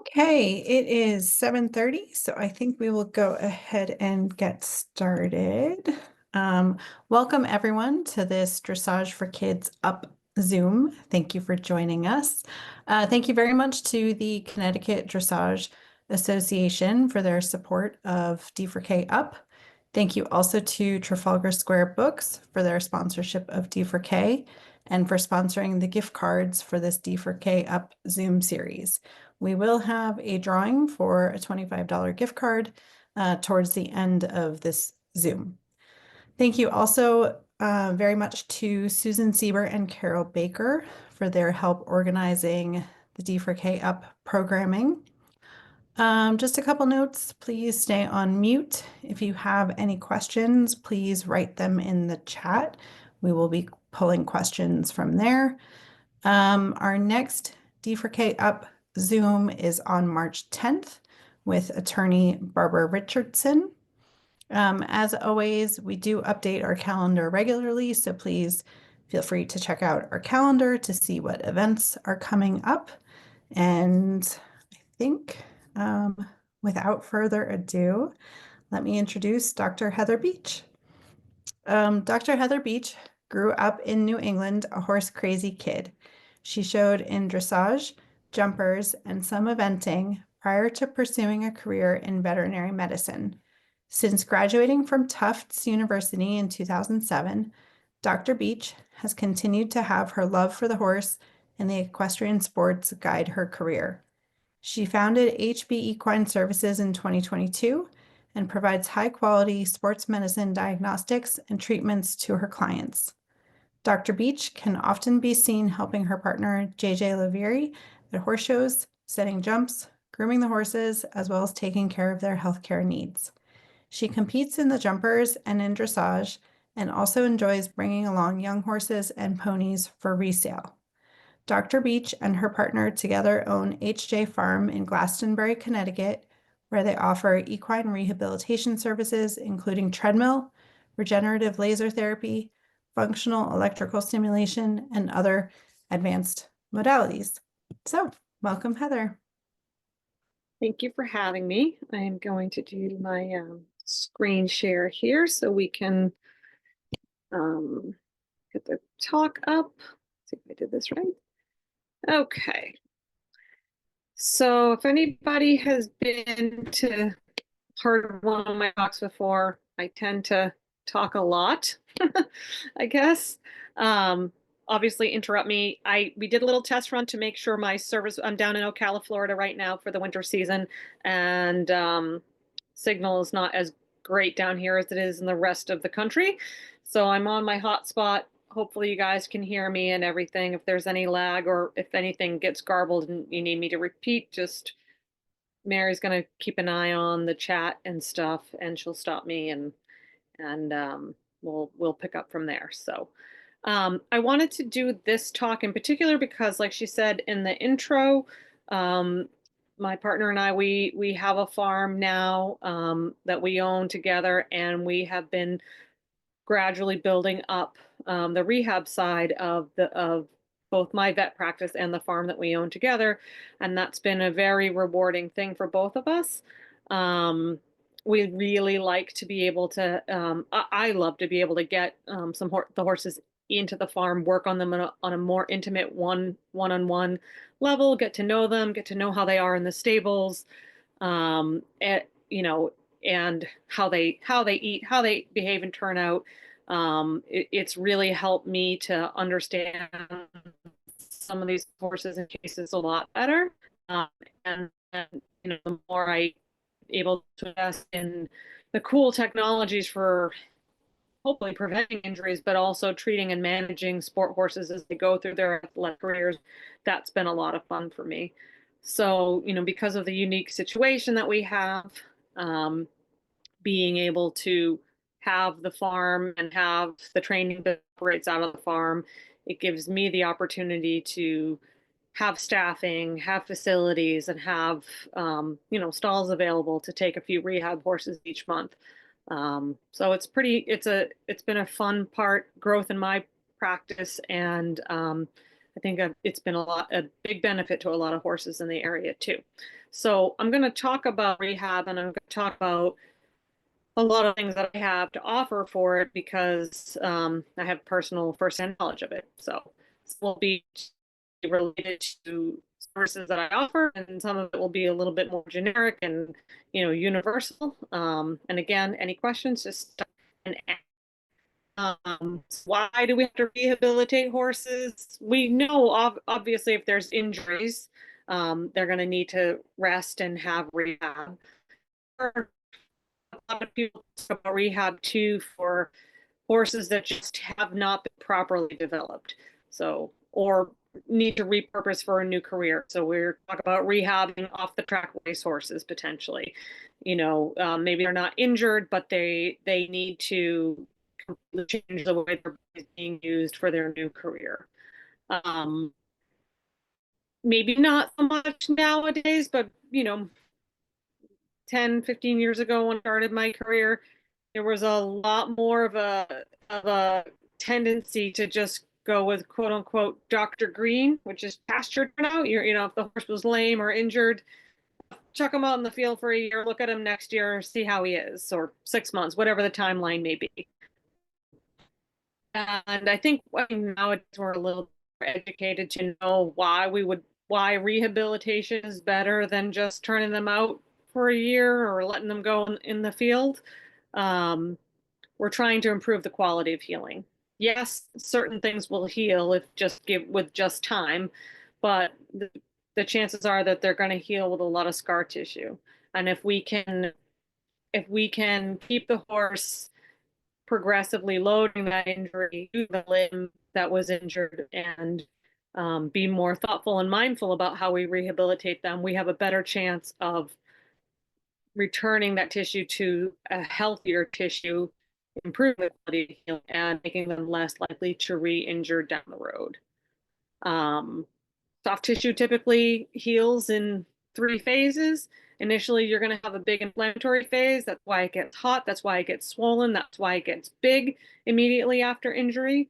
Okay, it is 7:30, so I think we will go ahead and get started. Welcome everyone to this Dressage for Kids Up Zoom. Thank you for joining us. Thank you very much to the Connecticut Dressage Association for their support of D4K Up. Thank you also to Trafalgar Square Books for their sponsorship of D4K and for sponsoring the gift cards for this D4K Up Zoom series. We will have a drawing for a $25 gift card towards the end of this Zoom. Thank you also very much to Susan Sieber and Carol Baker for their help organizing the D4K Up programming. Just a couple notes, please stay on mute. If you have any questions, please write them in the chat. We will be pulling questions from there. Our next D4K Up Zoom is on March 10th with attorney Barbara Richardson. As always, we do update our calendar regularly, so please feel free to check out our calendar to see what events are coming up. And I think without further ado, let me introduce Dr. Heather Beach. Dr. Heather Beach grew up in New England, a horse-crazy kid. She showed in dressage, jumpers, and some eventing prior to pursuing a career in veterinary medicine. Since graduating from Tufts University in 2007, Dr. Beach has continued to have her love for the horse and the equestrian sports guide her career. She founded HBEquine Services in 2022 and provides high-quality sports medicine diagnostics and treatments to her clients. Dr. Beach can often be seen helping her partner, JJ Lavieri, at horse shows, setting jumps, grooming the horses, as well as taking care of their healthcare needs. She competes in the jumpers and in dressage, and also enjoys bringing along young horses and ponies for resale. Dr. Beach and her partner together own HJ Farm in Glastonbury, Connecticut, where they offer equine rehabilitation services, including treadmill, regenerative laser therapy, functional electrical stimulation, and other advanced modalities. So, welcome, Heather. Thank you for having me. I am going to do my screen share here so we can get the talk up. Let's see if I did this right. Okay. So if anybody has been to part of one of my talks before, I tend to talk a lot, I guess. Obviously interrupt me. We did a little test run to make sure my service, I'm down in Ocala, Florida right now for the winter season, and signal is not as great down here as it is in the rest of the country. So I'm on my hotspot. Hopefully you guys can hear me and everything. If there's any lag or if anything gets garbled and you need me to repeat, just Mary's going to keep an eye on the chat and stuff, and she'll stop me and we'll pick up from there. So I wanted to do this talk in particular because, like she said in the intro, my partner and I, we have a farm now that we own together, and we have been gradually building up the rehab side of both my vet practice and the farm that we own together, and that's been a very rewarding thing for both of us. We really like to be able to, I love to be able to get the horses into the farm, work on them on a more intimate one-on-one level, get to know them, get to know how they are in the stables, and and how they eat, how they behave and turn out. It's really helped me to understand some of these horses and cases a lot better. And the more I able to invest in the cool technologies for hopefully preventing injuries, but also treating and managing sport horses as they go through their athletic careers, that's been a lot of fun for me. So, because of the unique situation that we have, being able to have the farm and have the training that operates out of the farm, it gives me the opportunity to have staffing, have facilities, and have stalls available to take a few rehab horses each month. So it's been a fun growth in my practice, and I think it's been a big benefit to a lot of horses in the area too. So I'm going to talk about rehab, and I'm going to talk about a lot of things that I have to offer for it because I have personal firsthand knowledge of it. So this will be related to services that I offer, and some of it will be a little bit more generic and universal. And again, any questions, just stop and ask. Why do we have to rehabilitate horses? We know obviously if there's injuries, they're going to need to rest and have rehab. A lot of people talk about rehab too for horses that just have not been properly developed. So, or need to repurpose for a new career. So we're talking about rehabbing off the track race horses potentially. Maybe they're not injured, but they need to completely change the way they're being used for their new career. Maybe not so much nowadays, but 10, 15 years ago when I started my career, there was a lot more of a tendency to just go with quote unquote Dr. Green, which is pasture turnout. If the horse was lame or injured, chuck him out in the field for a year, look at him next year, see how he is, or 6 months, whatever the timeline may be. And I think nowadays we're a little more educated to know why rehabilitation is better than just turning them out for a year or letting them go in the field. We're trying to improve the quality of healing. Yes, certain things will heal with just time, but the chances are that they're going to heal with a lot of scar tissue. And if we can keep the horse progressively loading that injury to the limb that was injured and be more thoughtful and mindful about how we rehabilitate them, we have a better chance of returning that tissue to a healthier tissue, improving the quality of healing, and making them less likely to re-injure down the road. Soft tissue typically heals in 3 phases. Initially, you're going to have a big inflammatory phase. That's why it gets hot. That's why it gets swollen. That's why it gets big immediately after injury.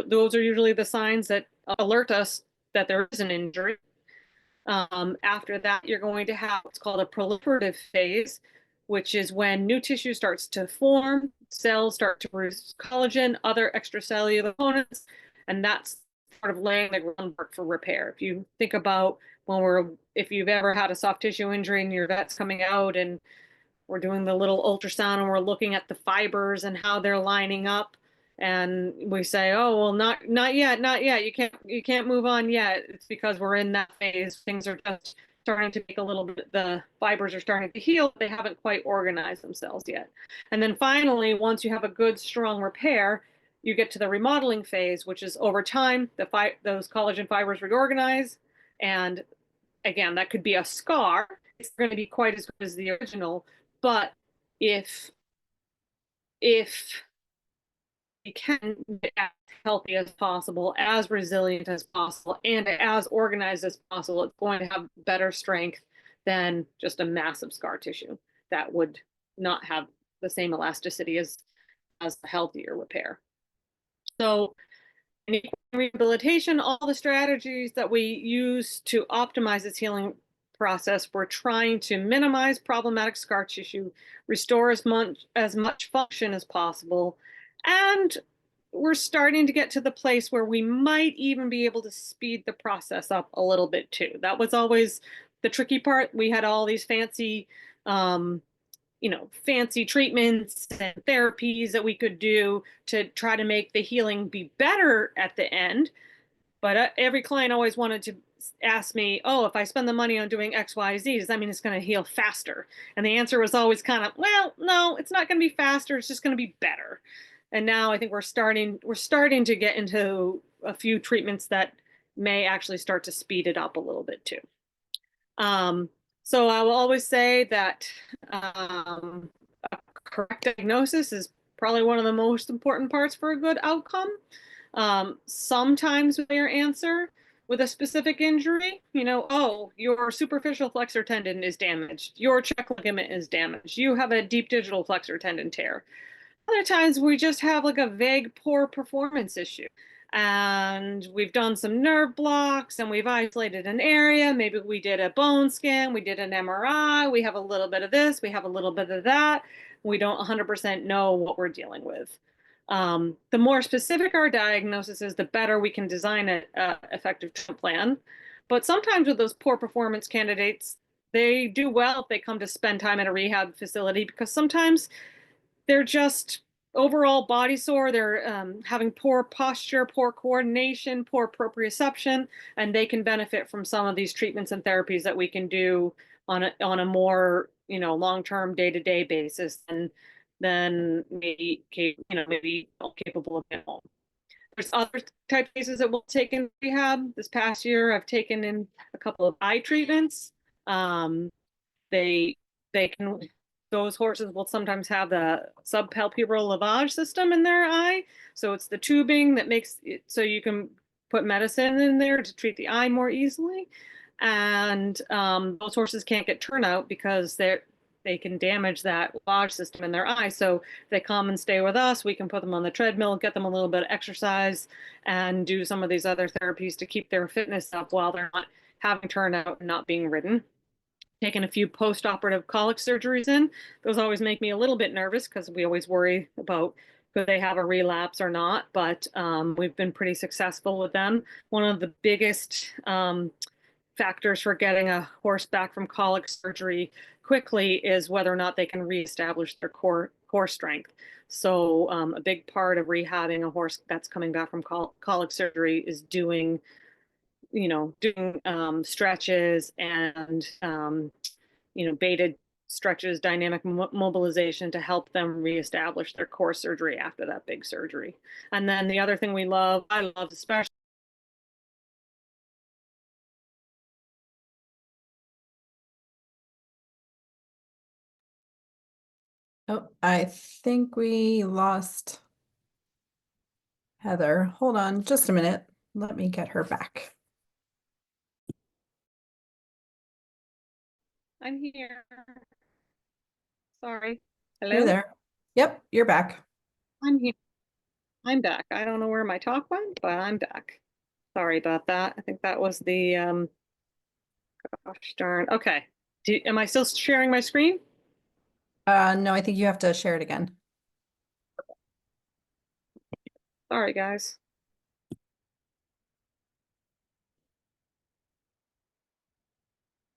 Those are usually the signs that alert us that there is an injury. After that, you're going to have what's called a proliferative phase, which is when new tissue starts to form, cells start to produce collagen, other extracellular components, and that's sort of laying the groundwork for repair. If you think about if you've ever had a soft tissue injury and your vet's coming out and we're doing the little ultrasound and we're looking at the fibers and how they're lining up, and we say, oh, well, not yet, you can't move on yet. It's because we're in that phase. Things are just starting to make a little bit, the fibers are starting to heal. They haven't quite organized themselves yet. And then finally, once you have a good, strong repair, you get to the remodeling phase, which is over time, those collagen fibers reorganize. And again, that could be a scar. It's going to be quite as good as the original. But if we can get as healthy as possible, as resilient as possible, and as organized as possible, it's going to have better strength than just a massive scar tissue that would not have the same elasticity as a healthier repair. So in rehabilitation, all the strategies that we use to optimize this healing process, we're trying to minimize problematic scar tissue, restore as much function as possible, and we're starting to get to the place where we might even be able to speed the process up a little bit too. That was always the tricky part. We had all these fancy fancy treatments and therapies that we could do to try to make the healing be better at the end. But every client always wanted to ask me, oh, if I spend the money on doing X, Y, Z, does that mean it's going to heal faster? And the answer was always kind of, well, no, it's not going to be faster. It's just going to be better. And now I think we're starting to get into a few treatments that may actually start to speed it up a little bit too. So I will always say that a correct diagnosis is probably one of the most important parts for a good outcome. Sometimes with your answer with a specific injury, oh, your superficial flexor tendon is damaged, your check ligament is damaged, you have a deep digital flexor tendon tear. Other times we just have like a vague poor performance issue. and we've done some nerve blocks and we've isolated an area. Maybe we did a bone scan, we did an MRI, we have a little bit of this, we have a little bit of that. We don't 100% know what we're dealing with. The more specific our diagnosis is, the better we can design an effective treatment plan. But sometimes with those poor performance candidates, they do well if they come to spend time at a rehab facility, because sometimes they're just overall body sore. They're having poor posture, poor coordination, poor proprioception, and they can benefit from some of these treatments and therapies that we can do on a more, long-term, day-to-day basis than maybe maybe capable of at home. There's other type cases that we'll take in rehab. This past year, I've taken in a couple of eye treatments. Um, they they can those horses will sometimes have the subpalpebral lavage system in their eye. So it's the tubing that makes it so you can put medicine in there to treat the eye more easily. And those horses can't get turnout because they can damage that lavage system in their eye. So they come and stay with us. We can put them on the treadmill, get them a little bit of exercise, and do some of these other therapies to keep their fitness up while they're not having turnout and not being ridden. Taken a few post-operative colic surgeries in. Those always make me a little bit nervous because we always worry about could they have a relapse or not, but we've been pretty successful with them. One of the biggest factors for getting a horse back from colic surgery quickly is whether or not they can reestablish their core strength. So a big part of rehabbing a horse that's coming back from colic surgery is doing stretches and baited stretches, dynamic mobilization to help them reestablish their core surgery after that big surgery. And then the other thing I love especially. Oh, I think we lost Heather. Hold on just a minute. Let me get her back. I'm here. Sorry. You're Hello? there. Yep, you're back. I'm here. I'm back. I don't know where my talk went, but I'm back. Sorry about that. I think that was the gosh darn. Okay. Am I still sharing my screen? No, I think you have to share it again. Sorry, guys.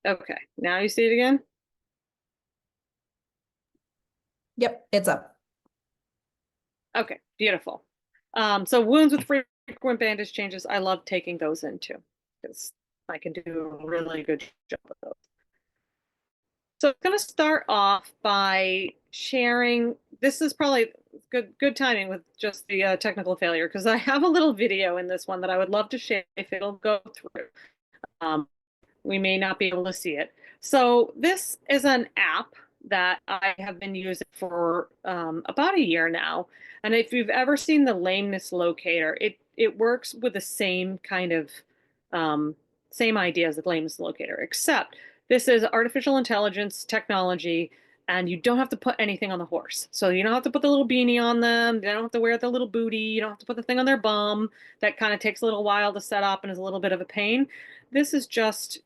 Okay. Now you see it again? Yep, it's up. Okay, beautiful. So wounds with frequent bandage changes, I love taking those in too, because I can do a really good job of those. So I'm going to start off by sharing. This is probably good timing with just the technical failure, because I have a little video in this one that I would love to share if it'll go through. We may not be able to see it. So this is an app that I have been using for about a year now. And if you've ever seen the lameness locator, it works with the same kind of same idea as the lameness locator, except this is artificial intelligence technology, and you don't have to put anything on the horse. So you don't have to put the little beanie on them. They don't have to wear the little booty. You don't have to put the thing on their bum. That kind of takes a little while to set up and is a little bit of a pain. This is just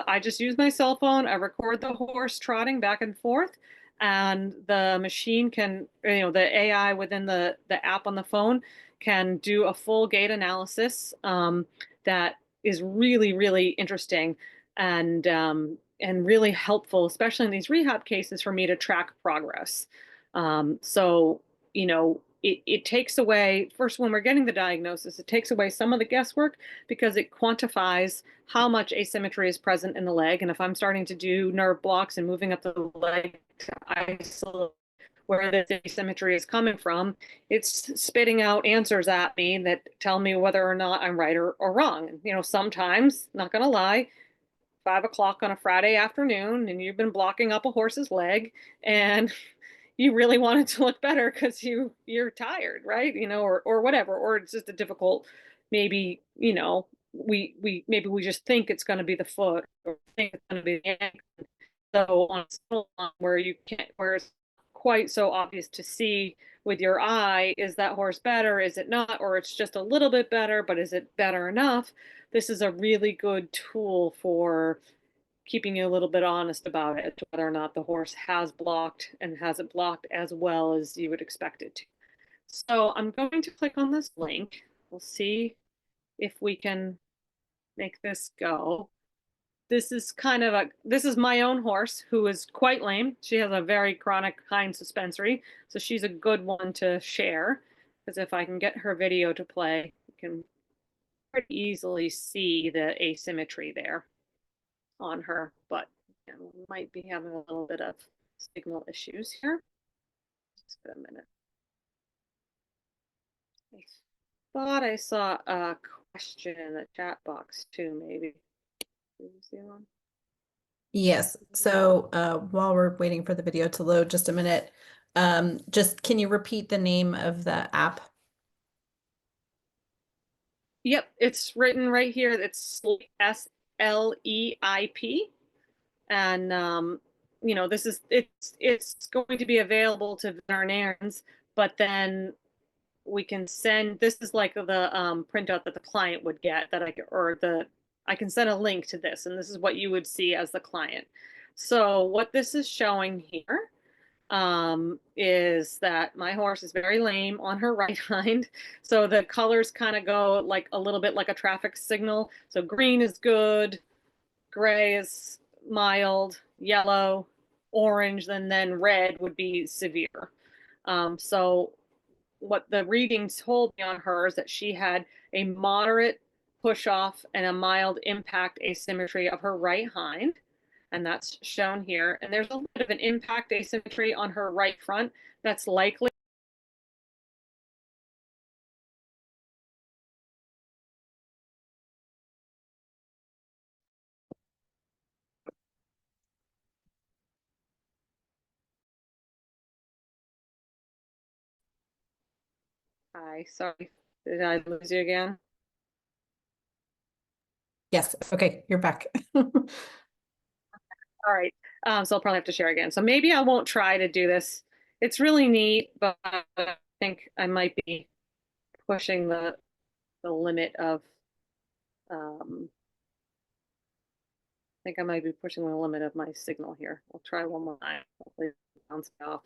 I just use my cell phone. I record the horse trotting back and forth, and the machine can, the AI within the app on the phone can do a full gait analysis that is really, really interesting and really helpful, especially in these rehab cases, for me to track progress. So, it takes away, first, when we're getting the diagnosis, it takes away some of the guesswork because it quantifies how much asymmetry is present in the leg. And if I'm starting to do nerve blocks and moving up the leg to isolate where the asymmetry is coming from, it's spitting out answers at me that tell me whether or not I'm right or wrong. And, sometimes, not going to lie, 5 o'clock on a Friday afternoon and you've been blocking up a horse's leg and you really want it to look better because you're tired, right? Or whatever, or it's just a difficult, maybe, we just think it's going to be the foot or think it's going to be the ankle. So on a where you can't, where it's quite so obvious to see with your eye. Is that horse better? Is it not? Or it's just a little bit better, but is it better enough? This is a really good tool for keeping you a little bit honest about it, whether or not the horse has blocked and has it blocked as well as you would expect it to. So I'm going to click on this link. We'll see if we can make this go. This is this is my own horse who is quite lame. She has a very chronic hind suspensory, so she's a good one to share, because if I can get her video to play, you can pretty easily see the asymmetry there on her, but we might be having a little bit of signal issues here. Just a minute. I thought I saw a question in the chat box too, maybe. Did you see one? Yes. So while we're waiting for the video to load, just a minute, just can you repeat the name of the app? Yep, it's written right here. It's SLEIP. And you know, it's going to be available to veterinarians, but then we can send, this is like the printout that the client would get, that I can send a link to this, and this is what you would see as the client. So what this is showing here is that my horse is very lame on her right hind. So the colors kind of go like a little bit like a traffic signal. So green is good, gray is mild, yellow, orange, and then red would be severe. So what the readings told me on her is that she had a moderate push off and a mild impact asymmetry of her right hind. And that's shown here. And there's a little bit of an impact asymmetry on her right front. That's likely sorry, did I lose you again? Yes. Okay, you're back. All right. So I'll probably have to share again. So maybe I won't try to do this. It's really neat, but I think I might be pushing the limit of I think I might be pushing the limit of my signal here. I'll try one more time. Hopefully it bounce off.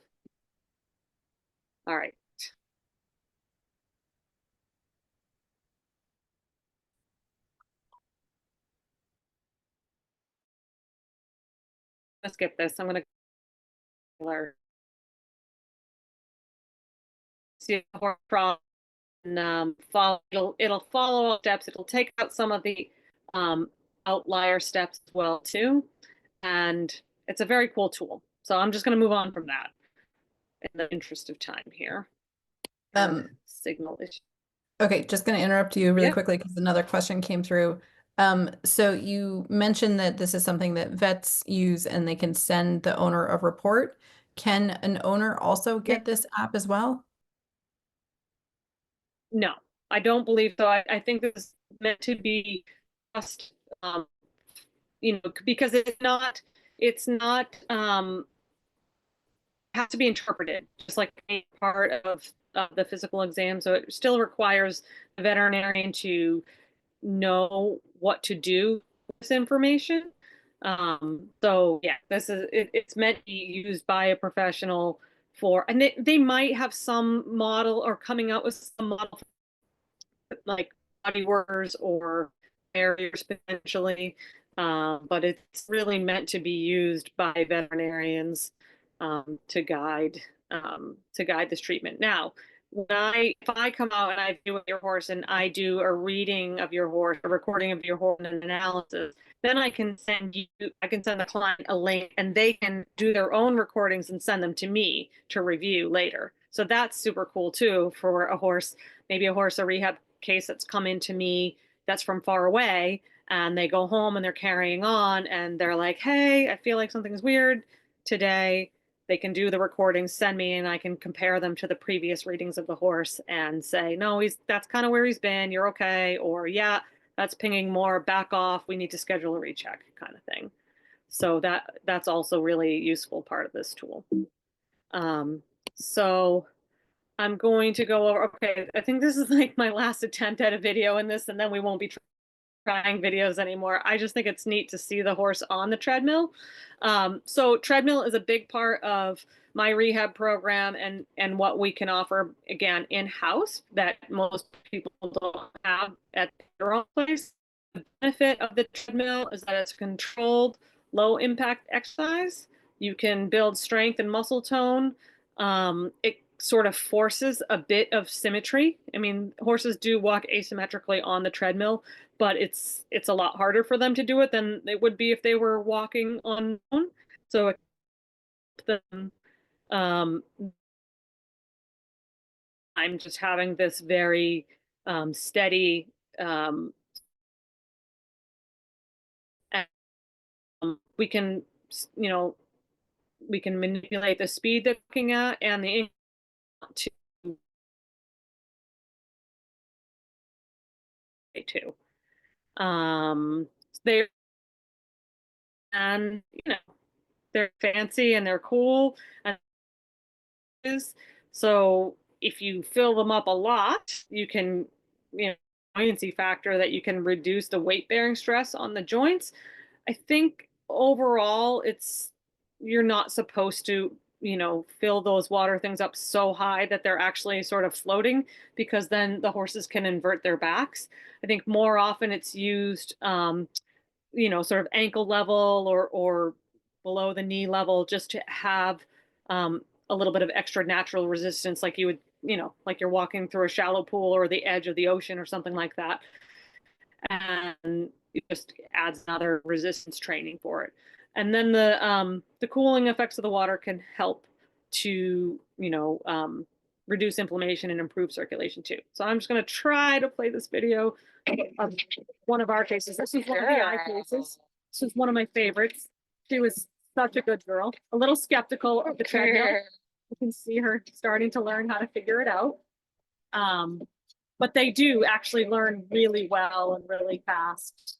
All right. Let's skip this. I'm gonna see a problem and follow. It'll follow all steps. It'll take out some of the outlier steps as well too, and it's a very cool tool. So I'm just gonna move on from that in the interest of time here. Signal issue. Okay, just going to interrupt you really Yeah. quickly because another question came through. So you mentioned that this is something that vets use and they can send the owner a report. Can an owner also get this app as well? No, I don't believe so. I think this is meant to be just, you know, because it's not, has to be interpreted just like any part of the physical exam. So it still requires the veterinarian to know what to do with this information. So yeah, it's meant to be used by a professional for, and they might have some model or coming out with some model like body workers or barriers potentially, but it's really meant to be used by veterinarians to guide this treatment. Now, if I come out and I view your horse and I do a reading of your horse, a recording of your horse, and an analysis, then I can send the client a link, and they can do their own recordings and send them to me to review later. So that's super cool too for a horse, maybe a rehab case that's come into me that's from far away, and they go home and they're carrying on and they're like, hey, I feel like something's weird today. They can do the recordings, send me, and I can compare them to the previous readings of the horse and say, no, that's kind of where he's been, you're okay, or yeah, that's pinging more, back off, we need to schedule a recheck, kind of thing. So that's also really useful part of this tool. So I'm going to go over, okay, I think this is like my last attempt at a video in this, and then we won't be trying videos anymore. I just think it's neat to see the horse on the treadmill. So treadmill is a big part of my rehab program and what we can offer, again, in-house that most people don't have at their own place. The benefit of the treadmill is that it's controlled, low impact exercise. You can build strength and muscle tone. It sort of forces a bit of symmetry. I mean, horses do walk asymmetrically on the treadmill, but it's a lot harder for them to do it than it would be if they were walking on their own. So it them um, I'm just having this very steady um, and we can, you know, we can manipulate the speed they're looking at and the to too. They and you know they're fancy and they're cool and so if you fill them up a lot, you can, you know, buoyancy factor that you can reduce the weight bearing stress on the joints. I think overall it's you're not supposed to, you know, fill those water things up so high that they're actually sort of floating because then the horses can invert their backs. I think more often it's used you know, sort of ankle level or below the knee level just to have a little bit of extra natural resistance, like you would, you know, like you're walking through a shallow pool or the edge of the ocean or something like that. And it just adds another resistance training for it. And then the cooling effects of the water can help to, you know, reduce inflammation and improve circulation too. So I'm just going to try to play this video of one of our cases. This is one of the eye cases. This is one of my favorites. She was such a good girl. A little skeptical of the treadmill. You can see her starting to learn how to figure it out. But they do actually learn really well and really fast.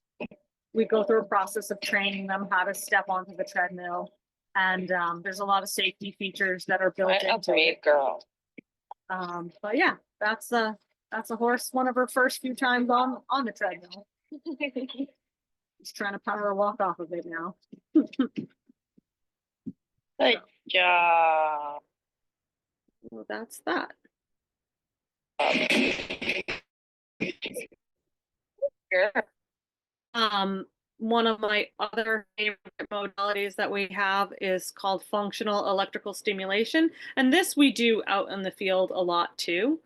We go through a process of training them how to step onto the treadmill. And there's a lot of safety features that are built into it. Girl. But yeah, that's a horse, one of her first few times on the treadmill. Just trying to power a walk off of it now. Good job. Well, that's that. Sure. One of my other favorite modalities that we have is called functional electrical stimulation. And this we do out in the field a lot too.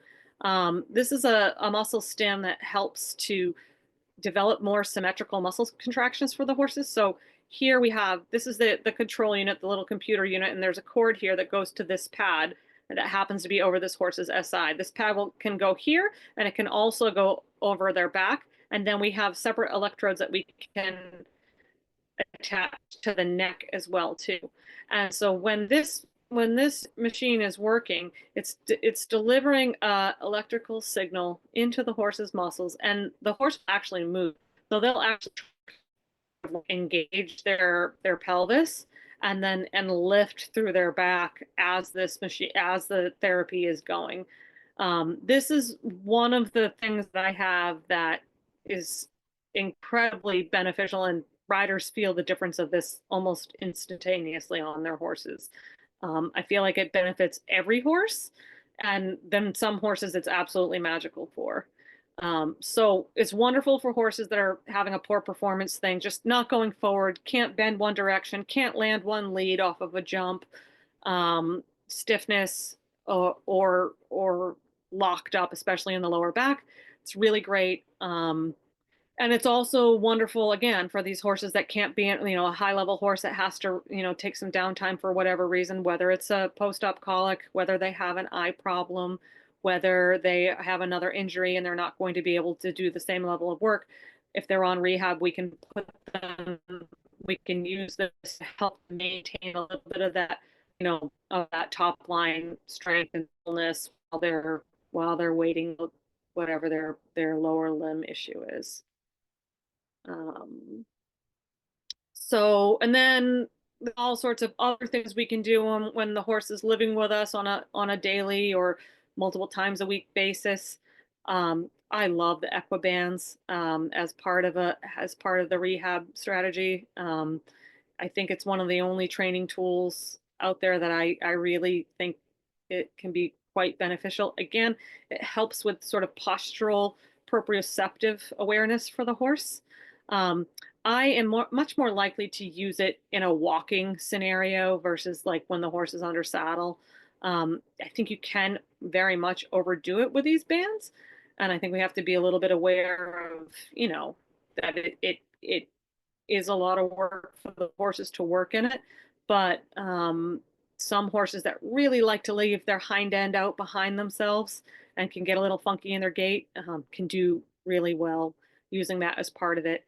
This is a muscle stim that helps to develop more symmetrical muscle contractions for the horses. So here we have, this is the control unit, the little computer unit, and there's a cord here that goes to this pad that happens to be over this horse's SI. This pad can go here, and it can also go over their back. And then we have separate electrodes that we can attach to the neck as well too. And so when this machine is working, it's delivering a electrical signal into the horse's muscles, and the horse will actually move. So they'll actually engage their pelvis and then lift through their back as the therapy is going. This is one of the things that I have that is incredibly beneficial, and riders feel the difference of this almost instantaneously on their horses. I feel like it benefits every horse, and then some horses it's absolutely magical for. So it's wonderful for horses that are having a poor performance thing, just not going forward, can't bend one direction, can't land one lead off of a jump, stiffness or locked up, especially in the lower back. It's really great. And it's also wonderful, again, for these horses that can't be, you know, a high level horse that has to, you know, take some downtime for whatever reason, whether it's a post-op colic, whether they have an eye problem, whether they have another injury and they're not going to be able to do the same level of work. If they're on rehab, we can use this to help maintain a little bit of that, you know, of that top line strength and fullness while they're waiting whatever their lower limb issue is. So, and then all sorts of other things we can do when the horse is living with us on a daily or multiple times a week basis. I love the equibands as part of the rehab strategy. I think it's one of the only training tools out there that I really think it can be quite beneficial. Again, it helps with sort of postural proprioceptive awareness for the horse. Um, I am much more likely to use it in a walking scenario versus like when the horse is under saddle. I think you can very much overdo it with these bands, and I think we have to be a little bit aware of, that it is a lot of work for the horses to work in it. But some horses that really like to leave their hind end out behind themselves and can get a little funky in their gait can do really well using that as part of it.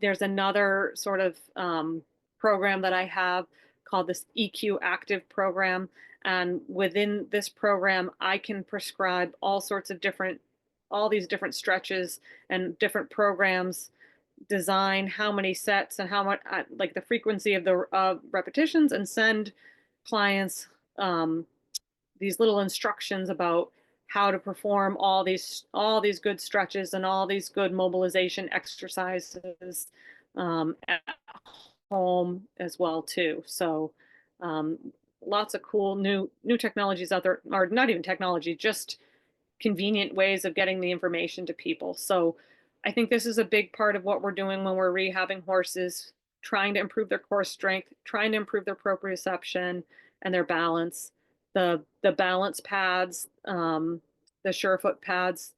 There's another sort of program that I have called this EQ Active program. And within this program, I can prescribe all these different stretches and different programs, design how many sets and how much, like the frequency of the repetitions, and send clients these little instructions about how to perform all these good stretches and all these good mobilization exercises at home as well too. So um, lots of cool new technologies out there, or not even technology, just convenient ways of getting the information to people. So I think this is a big part of what we're doing when we're rehabbing horses, trying to improve their core strength, trying to improve their proprioception and their balance. The balance pads, the Surefoot pads,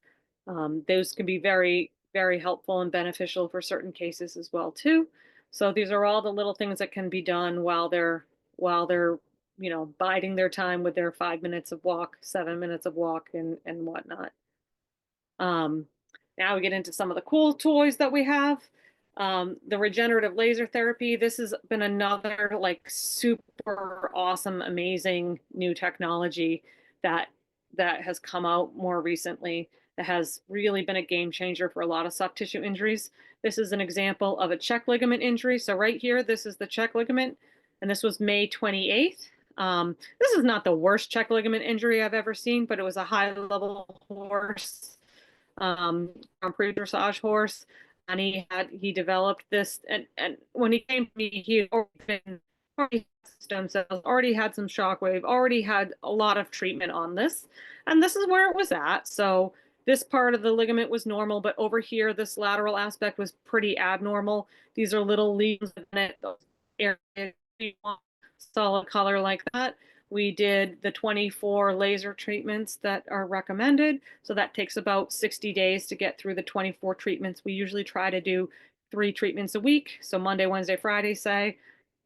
those can be very, very helpful and beneficial for certain cases as well too. So these are all the little things that can be done while they're biding their time with their 5 minutes of walk, 7 minutes of walk, and whatnot. Um, Now we get into some of the cool toys that we have. The regenerative laser therapy. This has been another like super awesome, amazing new technology that has come out more recently, that has really been a game changer for a lot of soft tissue injuries. This is an example of a check ligament injury. So right here, this is the check ligament, and this was May 28th. This is not the worst check ligament injury I've ever seen, but it was a high level horse, Grand Prix dressage horse, and he developed this, and when he came to me, he had already had stem cells, already had some shockwave, already had a lot of treatment on this, and this is where it was at. So this part of the ligament was normal, but over here, this lateral aspect was pretty abnormal. These are little lesions in it, those areas you want solid color like that. We did the 24 laser treatments that are recommended. So that takes about 60 days to get through the 24 treatments. We usually try to do 3 treatments a week. So Monday, Wednesday, Friday, say,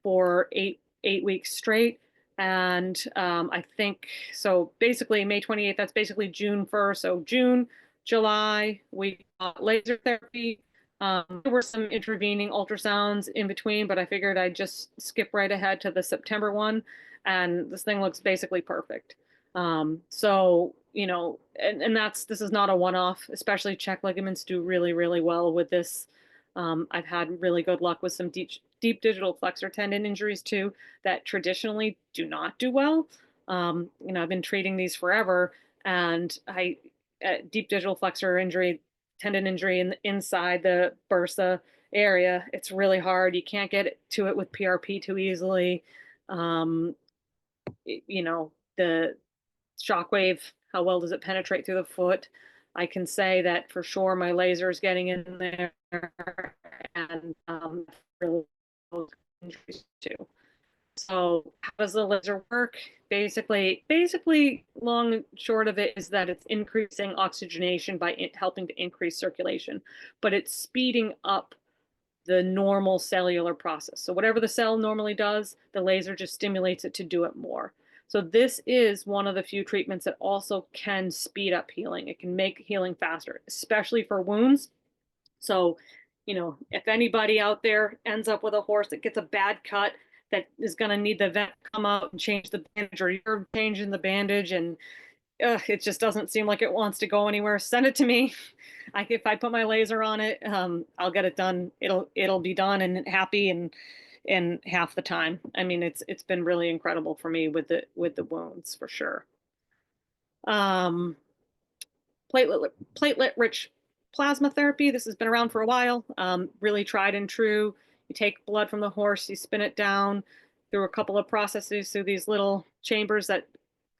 for eight weeks straight. And I think, so basically May 28th, that's basically June 1st. So June, July, we got laser therapy. There were some intervening ultrasounds in between, but I figured I'd just skip right ahead to the September one, and this thing looks basically perfect. So, and this is not a one-off, especially check ligaments do really, really well with this. I've had really good luck with some deep digital flexor tendon injuries too, that traditionally do not do well. I've been treating these forever, and deep digital flexor injury, tendon injury inside the bursa area, it's really hard. You can't get to it with PRP too easily. Um, the shockwave, how well does it penetrate through the foot? I can say that for sure my laser is getting in there, and really injuries too. So how does the laser work? Basically, long and short of it is that it's increasing oxygenation by helping to increase circulation, but it's speeding up the normal cellular process. So whatever the cell normally does, the laser just stimulates it to do it more. So this is one of the few treatments that also can speed up healing. It can make healing faster, especially for wounds. So, if anybody out there ends up with a horse that gets a bad cut that is going to need the vet to come out and change the bandage, or you're changing the bandage and it just doesn't seem like it wants to go anywhere, send it to me. If I put my laser on it, I'll get it done. It'll be done and happy, and in half the time. I mean, it's been really incredible for me with the wounds for sure. Um, platelet rich plasma therapy. This has been around for a while. Really tried and true. You take blood from the horse, you spin it down through a couple of processes through these little chambers that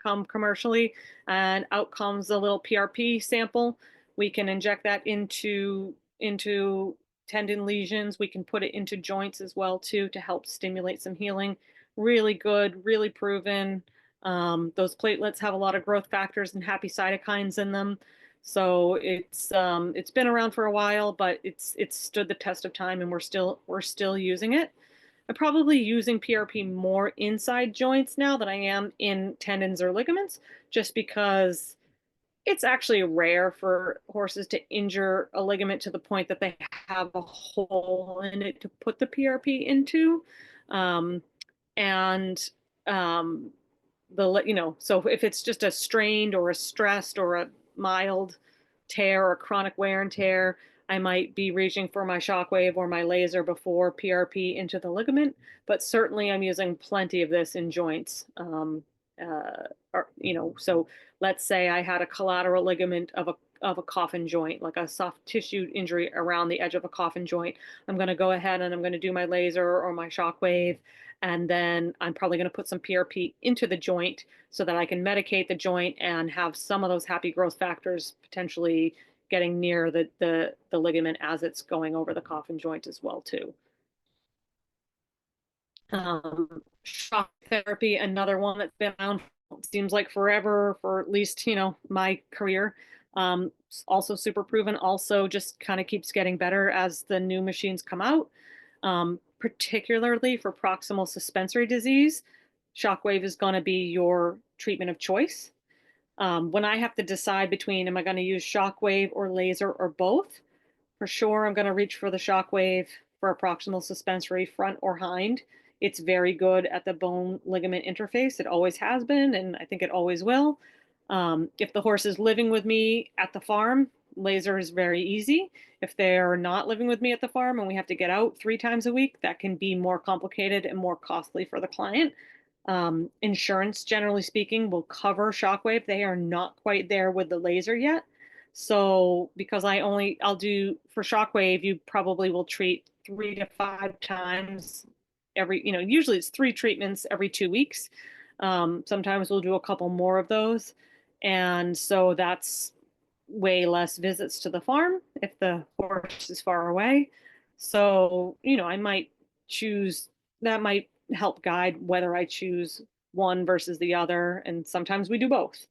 come commercially, and out comes a little PRP sample. We can inject that into tendon lesions. We can put it into joints as well too to help stimulate some healing. Really good, really proven. Those platelets have a lot of growth factors and happy cytokines in them. So it's been around for a while, but it's stood the test of time, and we're still using it. I'm probably using PRP more inside joints now than I am in tendons or ligaments, just because it's actually rare for horses to injure a ligament to the point that they have a hole in it to put the PRP into. Um, and so if it's just a strained or a stressed or a mild tear or chronic wear and tear, I might be reaching for my shockwave or my laser before PRP into the ligament. But certainly I'm using plenty of this in joints. So let's say I had a collateral ligament of a coffin joint, like a soft tissue injury around the edge of a coffin joint. I'm going to go ahead and I'm going to do my laser or my shockwave, and then I'm probably going to put some PRP into the joint so that I can medicate the joint and have some of those happy growth factors potentially getting near the ligament as it's going over the coffin joint as well too. Shock therapy, another one that's been around, seems like forever, for at least, my career. Also super proven, also just kind of keeps getting better as the new machines come out. Particularly for proximal suspensory disease, shockwave is going to be your treatment of choice. When I have to decide between, am I going to use shockwave or laser or both? For sure, I'm going to reach for the shockwave for a proximal suspensory, front or hind. It's very good at the bone ligament interface. It always has been, and I think it always will. If the horse is living with me at the farm, laser is very easy. If they're not living with me at the farm and we have to get out 3 times a week, that can be more complicated and more costly for the client. Insurance, generally speaking, will cover shockwave. They are not quite there with the laser yet. So because I'll do for shockwave, you probably will treat 3 to 5 times usually it's 3 treatments every 2 weeks. Sometimes we'll do a couple more of those. And so that's way less visits to the farm if the horse is far away. So, I might choose, that might help guide whether I choose one versus the other. And sometimes we do both.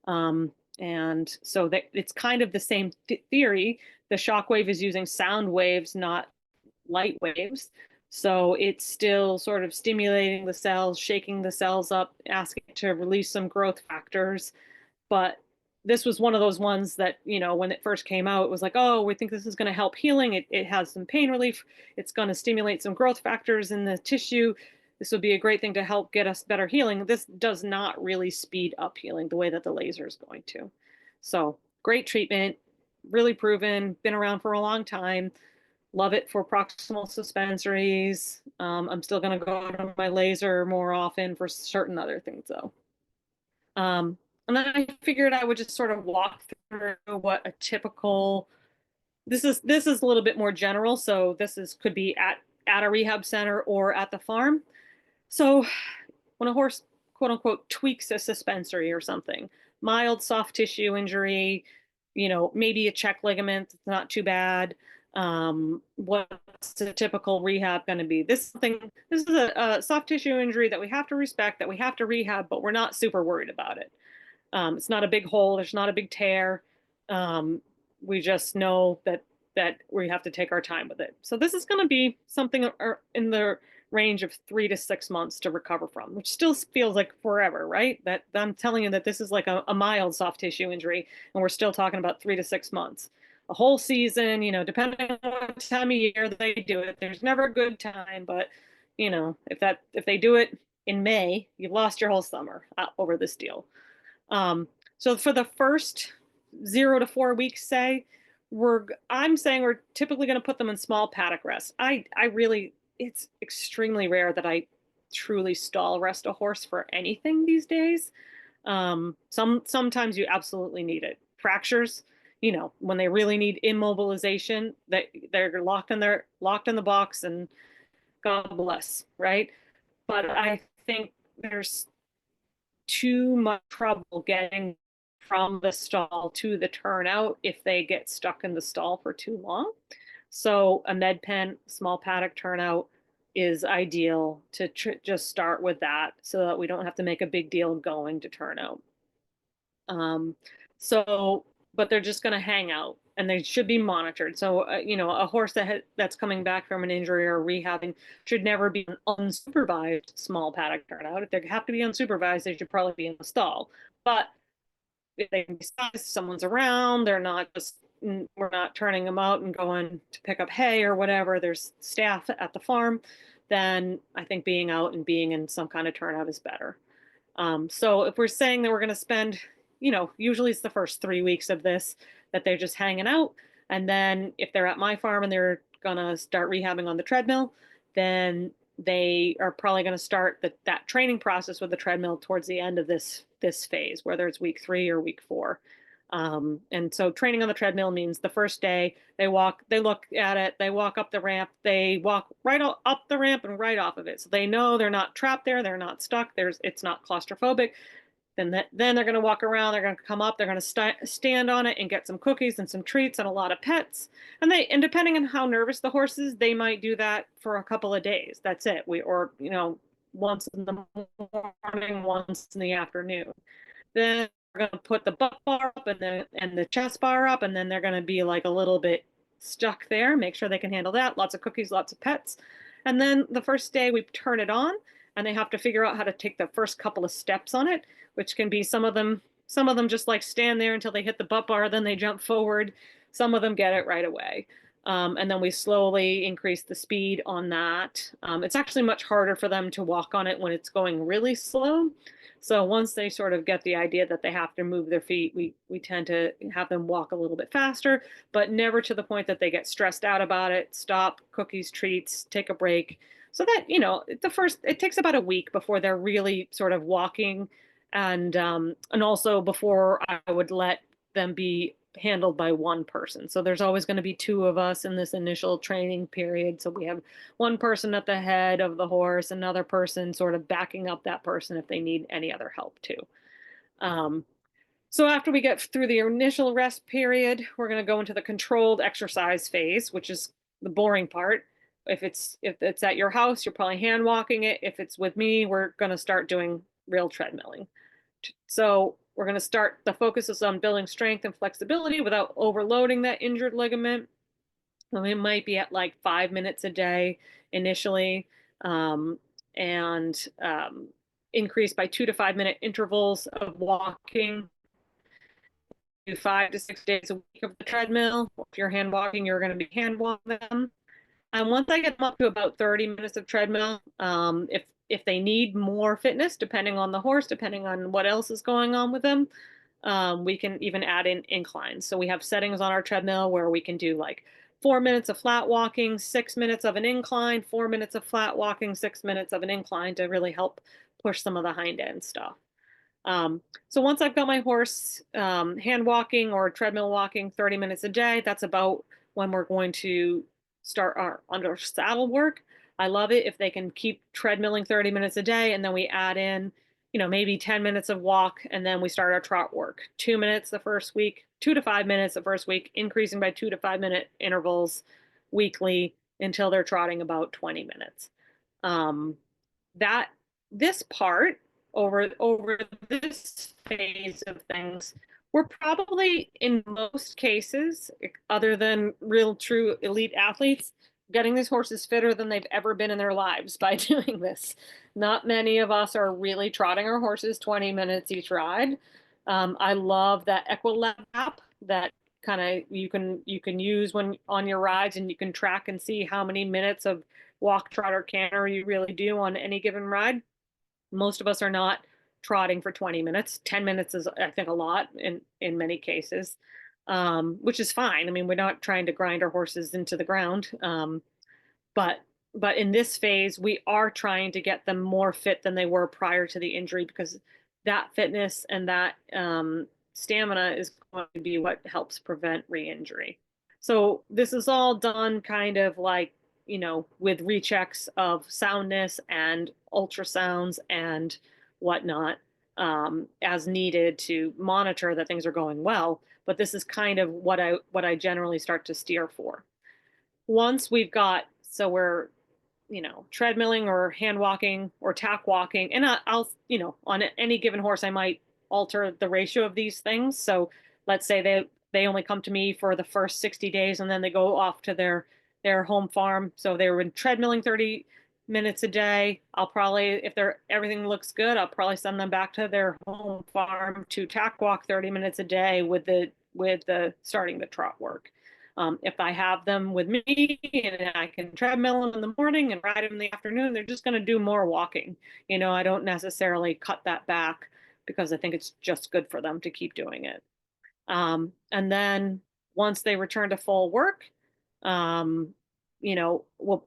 And so that it's kind of the same theory. The shockwave is using sound waves, not light waves. So it's still sort of stimulating the cells, shaking the cells up, asking it to release some growth factors. But this was one of those ones that, when it first came out, it was like, oh, we think this is going to help healing. It has some pain relief. It's going to stimulate some growth factors in the tissue. This would be a great thing to help get us better healing. This does not really speed up healing the way that the laser is going to. So great treatment, really proven, been around for a long time. Love it for proximal suspensories. I'm still going to go to my laser more often for certain other things though. And then I figured I would just sort of walk through what a typical, this is a little bit more general. So could be at a rehab center or at the farm. So when a horse, quote unquote, tweaks a suspensory or something, mild soft tissue injury, maybe a check ligament, it's not too bad. What's the typical rehab going to be? This is a soft tissue injury that we have to respect, that we have to rehab, but we're not super worried about it. It's not a big hole. There's not a big tear. We just know that we have to take our time with it. So this is going to be something in the range of 3 to 6 months to recover from, which still feels like forever, right? That I'm telling you that this is like a mild soft tissue injury, and we're still talking about 3 to 6 months. A whole season, depending on what time of year they do it. There's never a good time, but if they do it in May, you've lost your whole summer over this deal. So for the first 0 to 4 weeks, I'm saying we're typically going to put them in small paddock rest. it's extremely rare that I truly stall rest a horse for anything these days. Sometimes you absolutely need it. Fractures, you know, when they really need immobilization, that they're locked in the box, and God bless, right? But I think there's too much trouble getting from the stall to the turnout if they get stuck in the stall for too long. So a med pen, small paddock turnout is ideal to just start with that so that we don't have to make a big deal going to turnout. So, but they're just going to hang out and they should be monitored. So, you know, a horse that's coming back from an injury or rehabbing should never be an unsupervised small paddock turnout. If they have to be unsupervised, they should probably be in the stall. But if they can be sized, someone's around, they're not just, we're not turning them out and going to pick up hay or whatever, there's staff at the farm, then I think being out and being in some kind of turnout is better. So if we're saying that we're going to spend, you know, usually it's the first 3 weeks of this that they're just hanging out. And then if they're at my farm and they're going to start rehabbing on the treadmill, then they are probably going to start that training process with the treadmill towards the end of this phase, whether it's week 3 or week 4. And so training on the treadmill means the first day they look at it, they walk up the ramp, they walk right up the ramp and right off of it. So they know they're not trapped there, they're not stuck, it's not claustrophobic. Then they're going to walk around, they're going to come up, they're going to stand on it and get some cookies and some treats and a lot of pets. And depending on how nervous the horse is, they might do that for a couple of days. That's it. Or, you know, once in the morning, once in the afternoon. Then we're going to put the butt bar up and the chest bar up, and then they're going to be like a little bit stuck there. Make sure they can handle that. Lots of cookies, lots of pets. And then the first day we turn it on, and they have to figure out how to take the first couple of steps on it, which can be some of them just like stand there until they hit the butt bar, then they jump forward. Some of them get it right away. And then we slowly increase the speed on that. It's actually much harder for them to walk on it when it's going really slow. So once they sort of get the idea that they have to move their feet, we tend to have them walk a little bit faster, but never to the point that they get stressed out about it. Stop, cookies, treats, take a break. So that, you know, it takes about a week before they're really sort of walking, and also before I would let them be handled by one person. So there's always going to be 2 of us in this initial training period. So we have one person at the head of the horse, another person sort of backing up that person if they need any other help too. So after we get through the initial rest period, we're going to go into the controlled exercise phase, which is the boring part. If it's at your house, you're probably hand walking it. If it's with me, we're going to start doing real treadmilling. So we're going to start, the focus is on building strength and flexibility without overloading that injured ligament. We might be at like 5 minutes a day initially, and increase by 2 to 5 minute intervals of walking. Do 5 to 6 days a week of the treadmill. If you're hand walking, you're going to be hand walking them. And once I get them up to about 30 minutes of treadmill, if they need more fitness, depending on the horse, depending on what else is going on with them, we can even add in inclines. So we have settings on our treadmill where we can do like 4 minutes of flat walking, 6 minutes of an incline, 4 minutes of flat walking, 6 minutes of an incline to really help push some of the hind end stuff. So once I've got my horse hand walking or treadmill walking 30 minutes a day, that's about when we're going to start our under saddle work. I love it if they can keep treadmilling 30 minutes a day, and then we add in, you know, maybe 10 minutes of walk, and then we start our trot work. 2 minutes the first week, 2 to 5 minutes the first week, increasing by 2 to 5 minute intervals weekly until they're trotting about 20 minutes. This part over this phase of things, we're probably in most cases, other than real true elite athletes, getting these horses fitter than they've ever been in their lives by doing this. Not many of us are really trotting our horses 20 minutes each ride. I love that EquiLab app that kind of you can use when on your rides, and you can track and see how many minutes of walk, trot, or canter you really do on any given ride. Most of us are not trotting for 20 minutes. 10 minutes is, I think, a lot in many cases, which is fine. I mean, we're not trying to grind our horses into the ground. But but in this phase, we are trying to get them more fit than they were prior to the injury, because that fitness and that stamina is going to be what helps prevent re-injury. So this is all done kind of like, with rechecks of soundness and ultrasounds and whatnot, as needed to monitor that things are going well. But this is kind of what I generally start to steer for. Once we've got, so we're, treadmilling or hand walking or tack walking, and I'll, on any given horse, I might alter the ratio of these things. So let's say they only come to me for the first 60 days and then they go off to their home farm. So they were treadmilling 30 minutes a day. I'll probably, if everything looks good, I'll probably send them back to their home farm to tack walk 30 minutes a day with the starting the trot work. If I have them with me and I can treadmill them in the morning and ride them in the afternoon, they're just going to do more walking. I don't necessarily cut that back because I think it's just good for them to keep doing it. And then once they return to full work, well,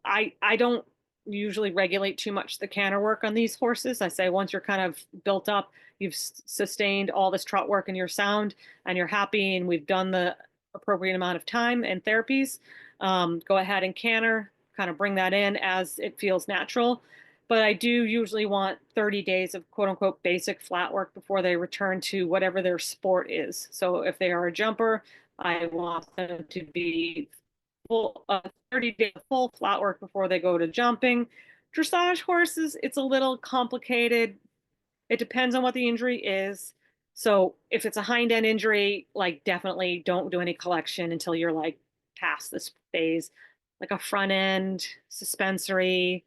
I don't usually regulate too much the canter work on these horses. I say once you're kind of built up, you've sustained all this trot work and you're sound and you're happy and we've done the appropriate amount of time and therapies, go ahead and canter, kind of bring that in as it feels natural. But I do usually want 30 days of quote unquote basic flat work before they return to whatever their sport is. So if they are a jumper, I want them to be full 30 days full flat work before they go to jumping. Dressage horses, it's a little complicated. It depends on what the injury is. So if it's a hind end injury, like definitely don't do any collection until you're like past this phase. Like a front end, suspensory,